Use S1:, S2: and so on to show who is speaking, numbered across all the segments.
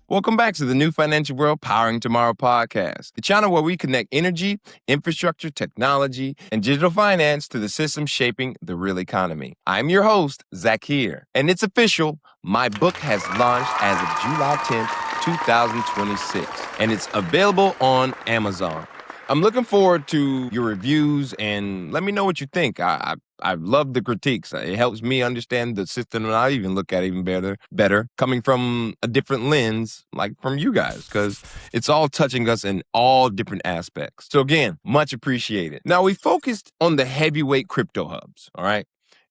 S1: Welcome back to the New Financial World Powering Tomorrow podcast, the channel where we connect energy, infrastructure, technology, and digital finance to the systems shaping the real economy. I'm your host, Zakir, and it's official. My book has launched as of July 10th, 2026, and it's available on Amazon. I'm looking forward to your reviews and let me know what you think. I love the critiques. It helps me understand the system, and I even look at it even better coming from a different lens, like from you guys, because it's all touching us in all different aspects. So again, much appreciated. Now, we focused on the heavyweight crypto hubs, all right?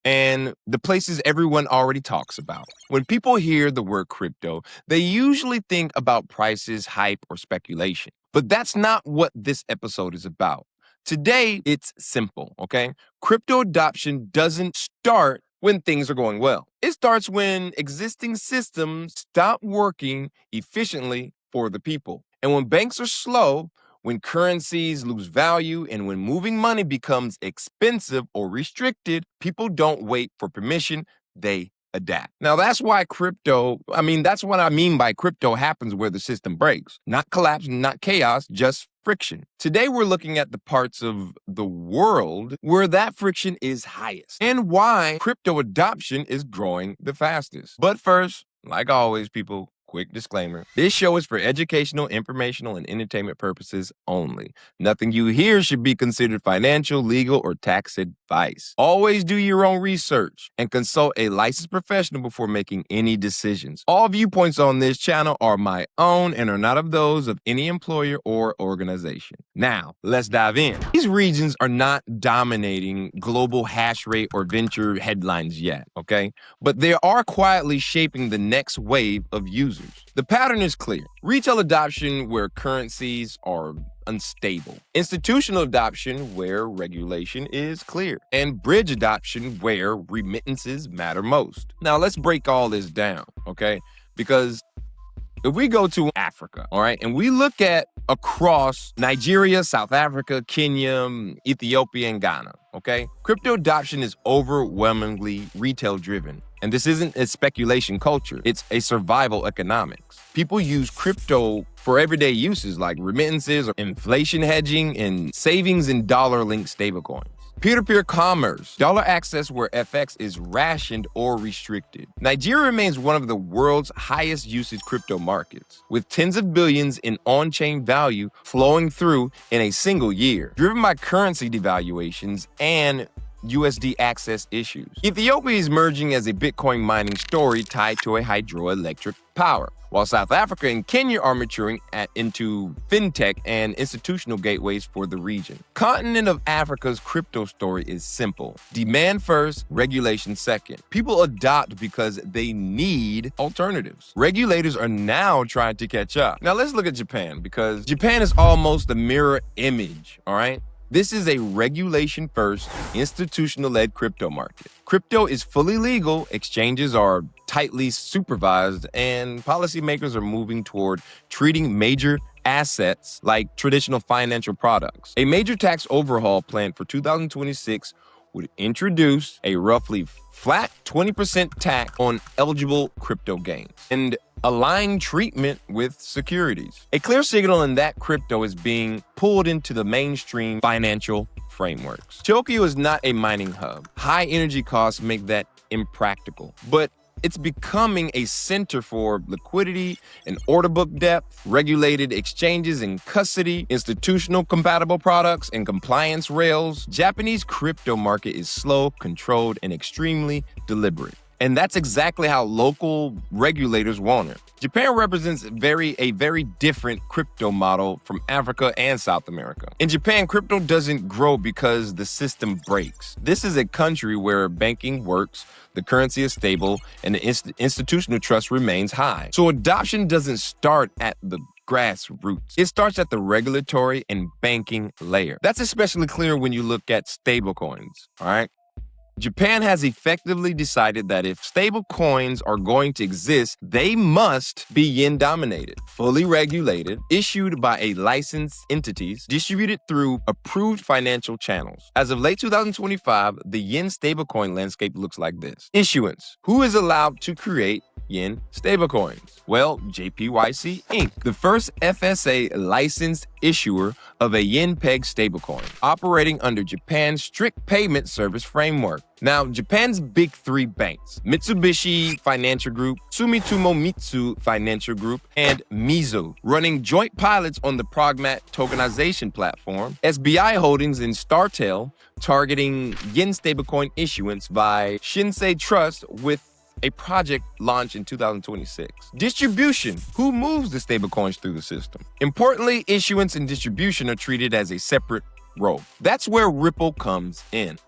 S1: And the places everyone already talks about. When people hear the word crypto, they usually think about prices, hype, or speculation. But that's not what this episode is about. Today, it's simple, okay? Crypto adoption doesn't start when things are going well. It starts when existing systems stop working efficiently for the people. And when banks are slow, when currencies lose value, and when moving money becomes expensive or restricted, people don't wait for permission, they adapt. Now, that's what I mean by crypto happens where the system breaks. Not collapse, not chaos, just friction. Today, we're looking at the parts of the world where that friction is highest and why crypto adoption is growing the fastest. But first, like always, people, quick disclaimer. This show is for educational, informational, and entertainment purposes only. Nothing you hear should be considered financial, legal, or tax advice. Always do your own research and consult a licensed professional before making any decisions. All viewpoints on this channel are my own and are not of those of any employer or organization. Now, let's dive in. These regions are not dominating global hash rate or venture headlines yet, okay? But they are quietly shaping the next wave of users. The pattern is clear. Retail adoption where currencies are unstable. Institutional adoption where regulation is clear. And bridge adoption where remittances matter most. Now let's break all this down, okay? Because if we go to Africa, all right, and we look at across Nigeria, South Africa, Kenya, Ethiopia, and Ghana, okay, crypto adoption is overwhelmingly retail driven. And this isn't a speculation culture. It's a survival economics. People use crypto for everyday uses like remittances or inflation hedging and savings in dollar-linked stablecoins. Peer-to-peer commerce, dollar access where FX is rationed or restricted. Nigeria remains one of the world's highest usage crypto markets, with tens of billions in on-chain value flowing through in a single year, driven by currency devaluations and USD access issues. Ethiopia is emerging as a Bitcoin mining story tied to a hydroelectric power, while South Africa and Kenya are maturing into fintech and institutional gateways for the region. Continent of Africa's crypto story is simple. Demand first, regulation second. People adopt because they need alternatives. Regulators are now trying to catch up. Now let's look at Japan, because Japan is almost the mirror image, all right? This is a regulation-first, institutional-led crypto market. Crypto is fully legal, exchanges are tightly supervised, and policymakers are moving toward treating major assets like traditional financial products. A major tax overhaul planned for 2026 would introduce a roughly flat 20% tax on eligible crypto gains and align treatment with securities. A clear signal in that crypto is being pulled into the mainstream financial frameworks. Tokyo is not a mining hub. High energy costs make that impractical, but it's becoming a center for liquidity and order book depth, regulated exchanges and custody, institutional compatible products, and compliance rails. Japanese crypto market is slow, controlled, and extremely deliberate. And that's exactly how local regulators want it. Japan represents a very different crypto model from Africa and South America. In Japan, crypto doesn't grow because the system breaks. This is a country where banking works, the currency is stable, and the institutional trust remains high. So adoption doesn't start at the grassroots. It starts at the regulatory and banking layer. That's especially clear when you look at stablecoins, all right? Japan has effectively decided that if stable coins are going to exist, they must be yen-dominated, fully regulated, issued by a licensed entities, distributed through approved financial channels. As of late 2025, the yen stablecoin landscape looks like this. Issuance. Who is allowed to create yen stablecoins? Well, JPYC Inc., the first FSA licensed issuer of a yen-pegged stablecoin, operating under Japan's strict payment service framework. Now, Japan's big three banks, Mitsubishi Financial Group, Sumitomo Mitsui Financial Group, and Mizu, running joint pilots on the Progmat tokenization platform, SBI Holdings and Startel, targeting yen stablecoin issuance by Shinsei Trust with a project launched in 2026. Distribution. Who moves the stablecoins through the system? Importantly, issuance and distribution are treated as a separate role. That's where Ripple comes in.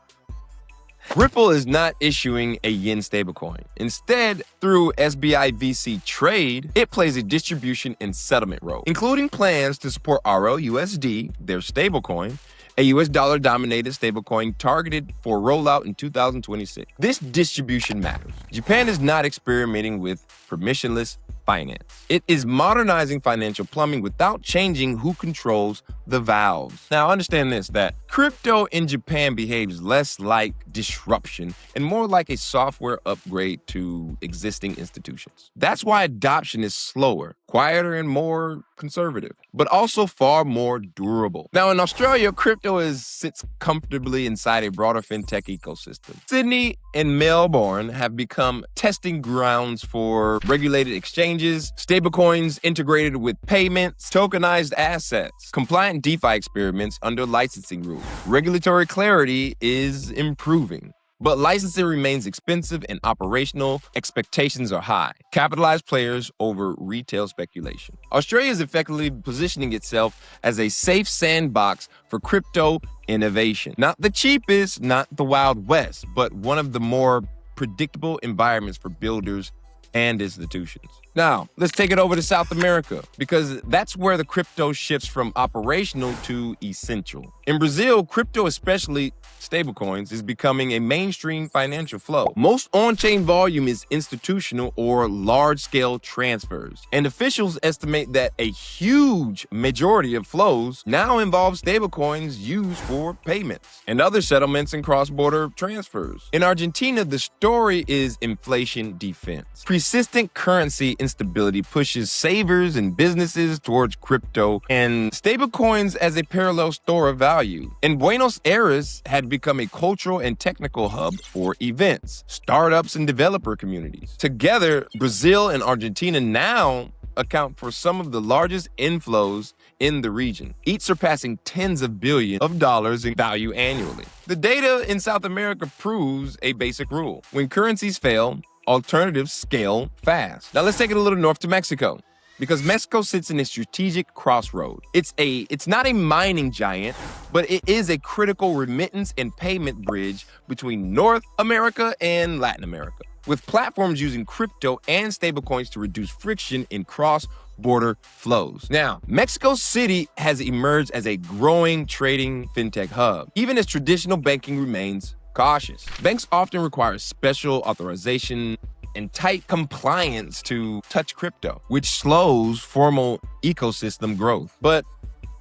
S1: Ripple is not issuing a yen stablecoin. Instead, through SBI VC Trade, it plays a distribution and settlement role, including plans to support RLUSD, their stablecoin, a US dollar-dominated stablecoin targeted for rollout in 2026. This distribution matters. Japan is not experimenting with permissionless finance. It is modernizing financial plumbing without changing who controls the valves. Now, understand this, that crypto in Japan behaves less like disruption and more like a software upgrade to existing institutions. That's why adoption is slower, quieter, and more conservative, but also far more durable. Now, in Australia, crypto sits comfortably inside a broader fintech ecosystem. Sydney and Melbourne have become testing grounds for regulated exchanges, stablecoins integrated with payments, tokenized assets, compliant DeFi experiments under licensing rules. Regulatory clarity is improving, but licensing remains expensive and operational expectations are high. Capitalized players over retail speculation. Australia is effectively positioning itself as a safe sandbox for crypto innovation. Not the cheapest, not the Wild West, but one of the more predictable environments for builders and institutions. Now, let's take it over to South America, because that's where the crypto shifts from operational to essential. In Brazil, crypto, especially stablecoins, is becoming a mainstream financial flow. Most on-chain volume is institutional or large-scale transfers, and officials estimate that a huge majority of flows now involve stablecoins used for payments and other settlements and cross-border transfers. In Argentina, the story is inflation defense. Persistent currency instability pushes savers and businesses towards crypto and stablecoins as a parallel store of value. And Buenos Aires had become a cultural and technical hub for events, startups, and developer communities. Together, Brazil and Argentina now account for some of the largest inflows in the region, each surpassing tens of billions of dollars in value annually. The data in South America proves a basic rule. When currencies fail, alternatives scale fast. Now let's take it a little north to Mexico, because Mexico sits in a strategic crossroad. It's not a mining giant, but it is a critical remittance and payment bridge between North America and Latin America, with platforms using crypto and stablecoins to reduce friction in cross-border flows. Now, Mexico City has emerged as a growing trading fintech hub, even as traditional banking remains cautious. Banks often require special authorization and tight compliance to touch crypto, which slows formal ecosystem growth. But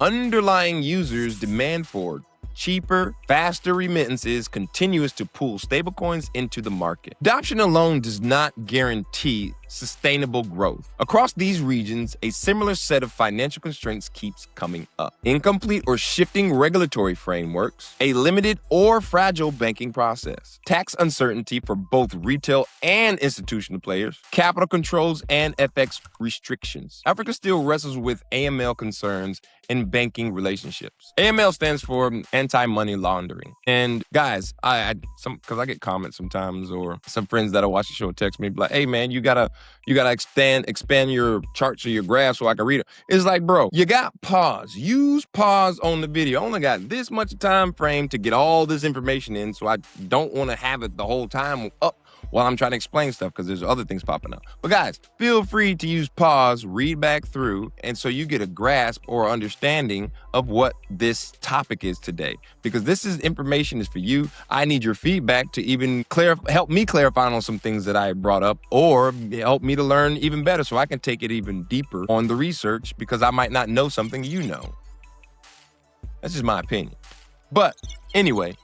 S1: underlying users' demand for cheaper, faster remittances continues to pull stablecoins into the market. Adoption alone does not guarantee sustainable growth. Across these regions, a similar set of financial constraints keeps coming up. Incomplete or shifting regulatory frameworks, a limited or fragile banking process, tax uncertainty for both retail and institutional players, capital controls, and FX restrictions. Africa still wrestles with AML concerns in banking relationships. AML stands for anti-money laundering. And guys, because I get comments sometimes, or some friends that I watch the show text me like, "Hey man, you gotta expand your charts or your graphs so I can read it." It's like, bro, you got pause. Use pause on the video. I only got this much time frame to get all this information in, so I don't want to have it the whole time up while I'm trying to explain stuff because there's other things popping up. But guys, feel free to use pause, read back through, and so you get a grasp or understanding of what this topic is today. Because this is information is for you. I need your feedback to even help me clarify on some things that I brought up, or help me to learn even better so I can take it even deeper on the research, because I might not know something you know. That's just my opinion. But anyway,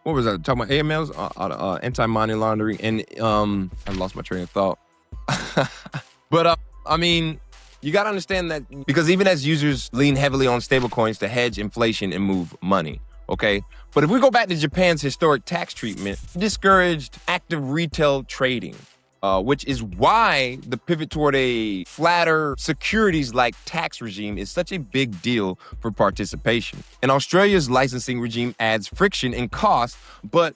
S1: what was I talking about? AMLs, anti-money laundering, and I lost my train of thought. But I mean, you got to understand that, because even as users lean heavily on stablecoins to hedge inflation and move money, okay? But if we go back to Japan's historic tax treatment, discouraged active retail trading, which is why the pivot toward a flatter securities-like tax regime is such a big deal for participation. And Australia's licensing regime adds friction and cost, but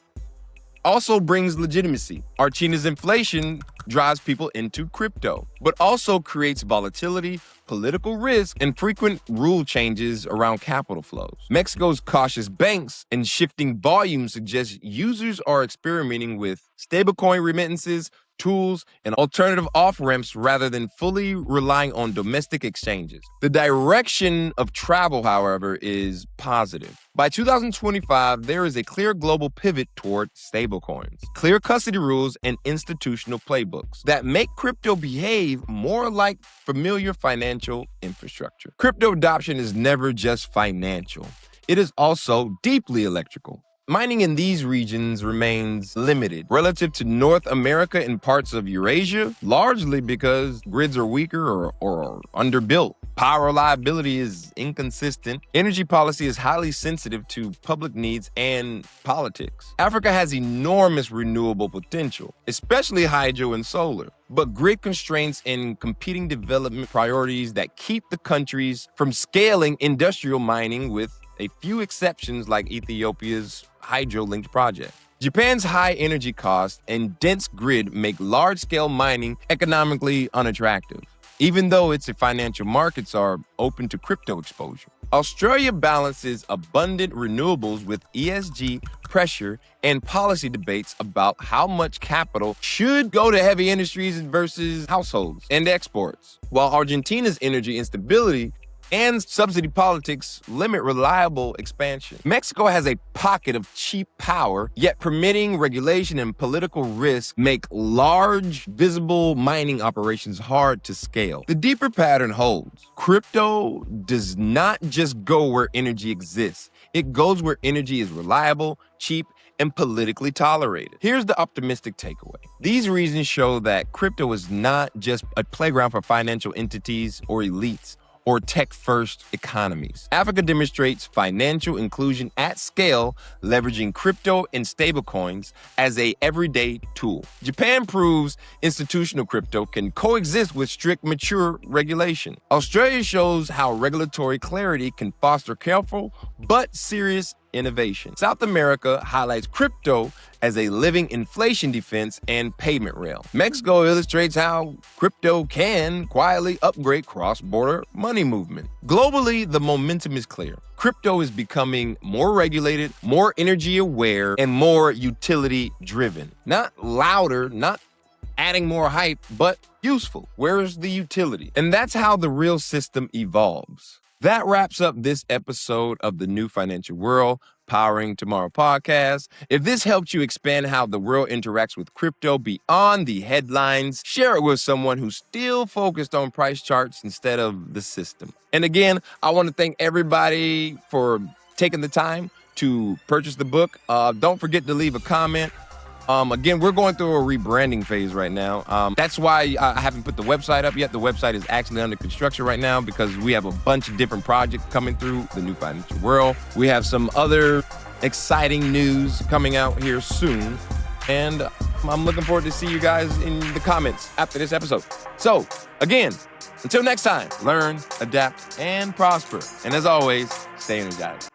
S1: also brings legitimacy. Argentina's inflation drives people into crypto, but also creates volatility, political risk, and frequent rule changes around capital flows. Mexico's cautious banks and shifting volumes suggest users are experimenting with stablecoin remittances, tools, and alternative off-ramps rather than fully relying on domestic exchanges. The direction of travel, however, is positive. By 2025, there is a clear global pivot toward stablecoins, clear custody rules, and institutional playbooks that make crypto behave more like familiar financial infrastructure. Crypto adoption is never just financial. It is also deeply electrical. Mining in these regions remains limited relative to North America and parts of Eurasia, largely because grids are weaker or underbuilt. Power reliability is inconsistent. Energy policy is highly sensitive to public needs and politics. Africa has enormous renewable potential, especially hydro and solar, but grid constraints and competing development priorities that keep the countries from scaling industrial mining, with a few exceptions like Ethiopia's hydro-linked project. Japan's high energy costs and dense grid make large-scale mining economically unattractive, even though its financial markets are open to crypto exposure. Australia balances abundant renewables with ESG pressure and policy debates about how much capital should go to heavy industries versus households and exports, while Argentina's energy instability and subsidy politics limit reliable expansion. Mexico has a pocket of cheap power, yet permitting regulation and political risk make large, visible mining operations hard to scale. The deeper pattern holds. Crypto does not just go where energy exists. It goes where energy is reliable, cheap, and politically tolerated. Here's the optimistic takeaway. These reasons show that crypto is not just a playground for financial entities or elites, or tech-first economies. Africa demonstrates financial inclusion at scale, leveraging crypto and stablecoins as an everyday tool. Japan proves institutional crypto can coexist with strict, mature regulation. Australia shows how regulatory clarity can foster careful but serious innovation. South America highlights crypto as a living inflation defense and payment rail. Mexico illustrates how crypto can quietly upgrade cross-border money movement. Globally, the momentum is clear. Crypto is becoming more regulated, more energy aware, and more utility driven. Not louder, not adding more hype, but useful. Where's the utility? And that's how the real system evolves. That wraps up this episode of the New Financial World Powering Tomorrow podcast. If this helped you expand how the world interacts with crypto beyond the headlines, share it with someone who's still focused on price charts instead of the system. And again, I want to thank everybody for taking the time to purchase the book. Don't forget to leave a comment. Again, we're going through a rebranding phase right now. That's why I haven't put the website up yet. The website is actually under construction right now because we have a bunch of different projects coming through the New Financial World. We have some other exciting news coming out here soon. And I'm looking forward to see you guys in the comments after this episode. So, again, until next time, learn, adapt, and prosper. And as always, stay energized.